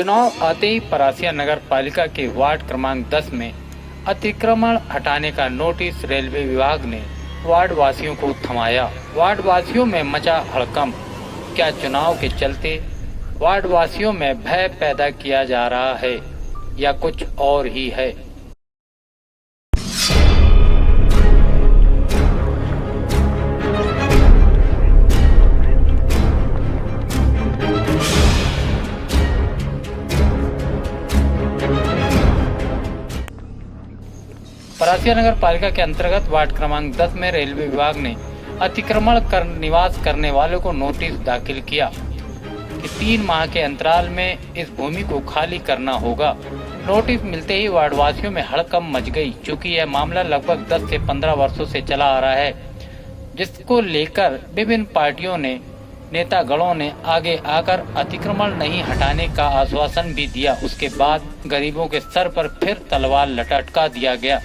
चुनाव आते ही परासिया नगर पालिका के वार्ड क्रमांक 10 में अतिक्रमण हटाने का नोटिस रेलवे विभाग ने वार्ड वासियों को थमाया। वार्ड वासियों में मचा हड़कंप। क्या चुनाव के चलते वार्ड वासियों में भय पैदा किया जा रहा है या कुछ और ही है? परासिया नगर पालिका के अंतर्गत वार्ड क्रमांक 10 में रेलवे विभाग ने अतिक्रमण कर निवास करने वालों को नोटिस दाखिल किया कि 3 माह के अंतराल में इस भूमि को खाली करना होगा। नोटिस मिलते ही वार्डवासियों में हड़कंप मच गई, क्योंकि यह मामला लगभग 10 से 15 वर्षों से चला आ रहा है, जिसको लेकर विभिन्न पार्टियों ने नेतागणों ने आगे आकर अतिक्रमण नहीं हटाने का आश्वासन भी दिया। उसके बाद गरीबों के सर पर फिर तलवार लटका दिया गया,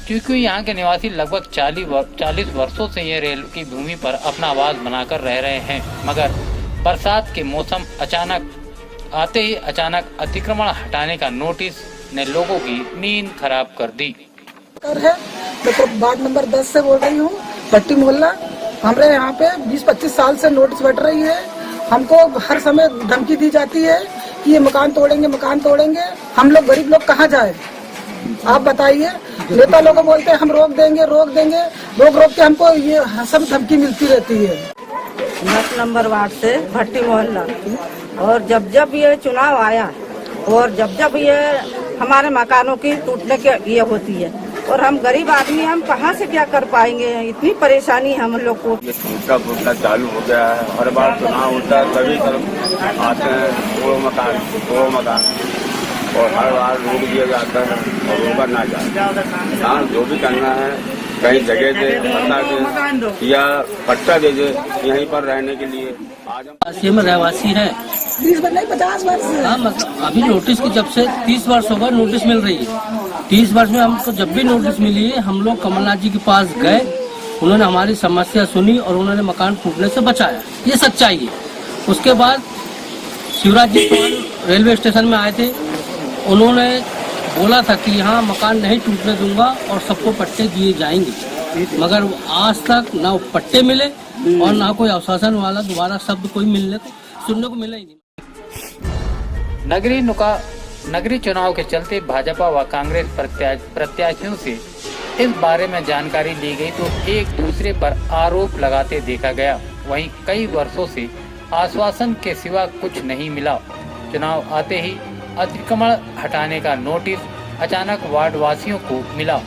क्योंकि यहाँ के निवासी लगभग 40 वर्षों से ये रेल की भूमि पर अपना आवास बनाकर रह रहे हैं। मगर बरसात के मौसम आते ही अचानक अतिक्रमण हटाने का नोटिस ने लोगों की नींद खराब कर दी। तो वार्ड नंबर 10 से बोल रही हूँ, भट्टी मोहल्ला। हमारे यहाँ पे 20-25 साल से नोटिस बैठ रही है। हमको हर समय धमकी दी जाती है कि ये मकान तोड़ेंगे। हम लोग गरीब लोग कहाँ जाए, आप बताइए। नेता लोग बोलते हैं हम रोक देंगे, रोक के हमको ये सब धमकी मिलती रहती है। 10 नंबर वार्ड से भट्टी मोहल्ला। और जब ये चुनाव आया और जब ये हमारे मकानों की टूटने की ये होती है, और हम गरीब आदमी, हम कहाँ से क्या कर पाएंगे, इतनी परेशानी हम लोग को। ये टूटना फूटना चालू हो गया है। हर बार चुनाव होता है तभी सब आते हैं वो मकान और हर बार रोक दिया जाता है और रोका ना जाए। जो भी करना है कहीं जगह दे, पट्टा दे या पट्टा दे यहीं पर रहने के लिए। आज हम रहवासी हैं 50 वर्ष। हाँ, अभी नोटिस की जब से 30 वर्ष हो गए नोटिस मिल रही है। 30 वर्ष में हमको जब भी नोटिस मिली है, हम लोग कमलनाथ जी के पास गए, उन्होंने हमारी समस्या सुनी और उन्होंने मकान टूटने से बचाया। ये सच्चाई है। उसके बाद शिवराज जी रेलवे स्टेशन में आए थे, उन्होंने बोला था कि यहाँ मकान नहीं टूटने दूंगा और सबको पट्टे दिए जाएंगे, मगर आज तक ना पट्टे मिले और ना कोई आश्वासन वाला दोबारा शब्द कोई सुनने को मिला ही नहीं। नगरीय चुनाव के चलते भाजपा व कांग्रेस प्रत्याशियों से इस बारे में जानकारी ली गई तो एक दूसरे पर आरोप लगाते देखा गया। वहीं कई वर्षों से आश्वासन के सिवा कुछ नहीं मिला। चुनाव आते ही अतिक्रमण हटाने का नोटिस अचानक वार्ड वासियों को मिला,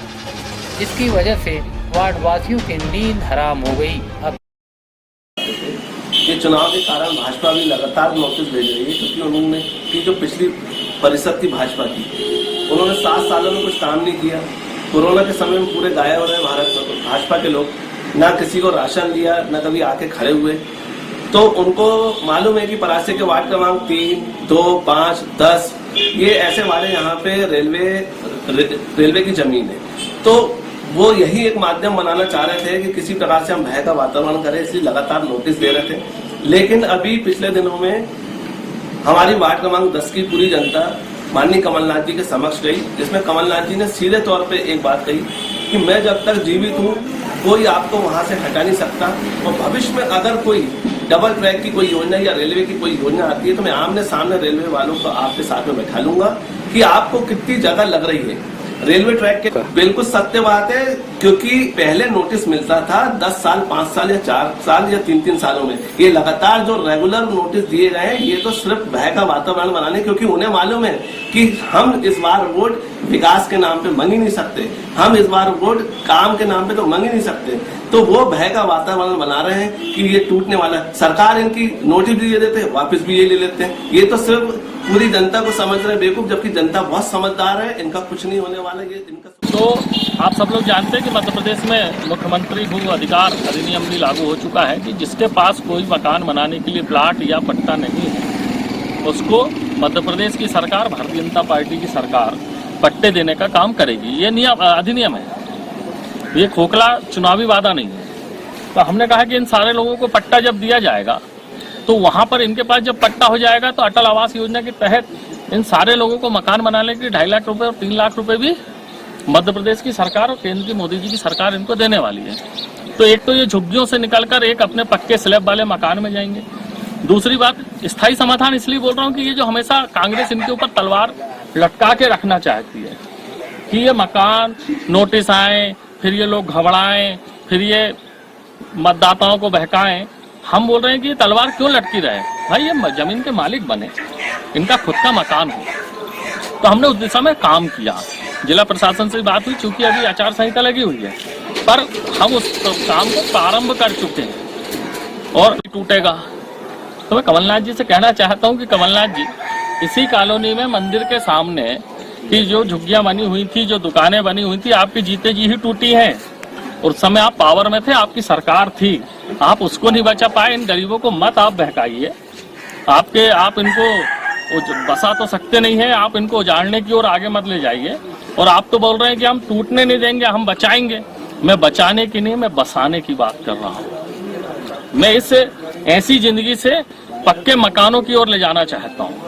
जिसकी वजह से वार्ड वासियों की नींद हराम हो गई। अब ये चुनाव के कारण भाजपा भी लगातार नोटिस भेज रही है, क्योंकि उन्होंने की जो पिछली परिषद थी भाजपा की, उन्होंने 7 सालों में कुछ काम नहीं किया। कोरोना के समय में पूरे गायब हो रहे भारत भाजपा के लोग, ना किसी को राशन दिया, ना कभी आके खड़े हुए। तो उनको मालूम है कि परासिया के वार्ड क्रमांक 3, 2, 5, 10 ये ऐसे वाले यहाँ पे रेलवे की जमीन है। तो वो यही एक माध्यम बनाना चाह रहे थे कि किसी प्रकार से हम भय का वातावरण करें, इसलिए लगातार नोटिस दे रहे थे। लेकिन अभी पिछले दिनों में हमारी वार्ड क्रमांक 10 की पूरी जनता माननीय कमलनाथ जी के समक्ष गई, जिसमें कमलनाथ जी ने सीधे तौर पे एक बात कही कि मैं जब तक जीवित हूँ कोई आपको वहां से हटा नहीं सकता, और भविष्य में अगर कोई डबल ट्रैक की कोई योजना या रेलवे की कोई योजना आती है तो मैं आमने सामने रेलवे वालों को आपके साथ में बैठा लूंगा कि आपको कितनी जगह लग रही है रेलवे ट्रैक के। बिल्कुल सत्य बात है, क्योंकि पहले नोटिस मिलता था 10 साल, 5 साल या 4 साल या 3 सालों में। ये लगातार जो रेगुलर नोटिस दिए गए हैं, ये तो सिर्फ भय का वातावरण बनाने, क्योंकि उन्हें मालूम है कि हम इस बार वोट विकास के नाम पे मांग ही नहीं सकते, हम इस बार वोट काम के नाम पे तो मांग ही नहीं सकते। तो वो भय का वातावरण बना रहे हैं कि ये टूटने वाला। सरकार इनकी नोटिस भी दे देते हैं, वापस भी ये ले लेते हैं। ये तो सिर्फ पूरी जनता को समझ रहे बेवकूफ, जबकि जनता बहुत समझदार है, इनका कुछ नहीं होने वाला। ये इनका तो आप सब लोग जानते हैं कि मध्य प्रदेश में मुख्यमंत्री भू अधिकार अधिनियम भी लागू हो चुका है कि जिसके पास कोई मकान बनाने के लिए प्लाट या पट्टा नहीं है, उसको मध्य प्रदेश की सरकार, भारतीय जनता पार्टी की सरकार पट्टे देने का काम करेगी। ये नियम अधिनियम है, ये खोखला चुनावी वादा नहीं है। तो हमने कहा कि इन सारे लोगों को पट्टा जब दिया जाएगा तो वहां पर इनके पास जब पट्टा हो जाएगा तो अटल आवास योजना के तहत इन सारे लोगों को मकान बनाने के लिए 2.5 लाख रुपए और 3 लाख रुपए भी मध्य प्रदेश की सरकार और केंद्र की मोदी जी की सरकार इनको देने वाली है। तो एक तो ये झुग्गियों से निकलकर एक अपने पक्के स्लैब वाले मकान में जाएंगे। दूसरी बात, स्थायी समाधान इसलिए बोल रहा हूँ कि ये जो हमेशा कांग्रेस इनके ऊपर तलवार लटका के रखना चाहती है कि ये मकान नोटिस आए, फिर ये लोग घबराएं, फिर ये मतदाताओं को बहकाएं। हम बोल रहे हैं कि ये तलवार क्यों लटकी रहे भाई, ये जमीन के मालिक बने, इनका खुद का मकान हो। तो हमने उस दिशा में काम किया, जिला प्रशासन से बात हुई, चूंकि अभी आचार संहिता लगी हुई है, पर हम उस काम को प्रारंभ कर चुके हैं और टूटेगा। तो मैं कमलनाथ जी से कहना चाहता हूं कि कमलनाथ जी, इसी कॉलोनी में मंदिर के सामने की जो झुग्गियां बनी हुई थी, जो दुकानें बनी हुई थी, आपकी जीते जी ही टूटी हैं। और उस समय आप पावर में थे, आपकी सरकार थी, आप उसको नहीं बचा पाए। इन गरीबों को मत आप बहकाइए। आप इनको बसा तो सकते नहीं है, आप इनको उजाड़ने की ओर आगे मत ले जाइए। और आप तो बोल रहे हैं कि हम टूटने नहीं देंगे, हम बचाएंगे। मैं बचाने की नहीं, मैं बसाने की बात कर रहा हूँ। मैं इस ऐसी जिंदगी से पक्के मकानों की ओर ले जाना चाहता हूँ।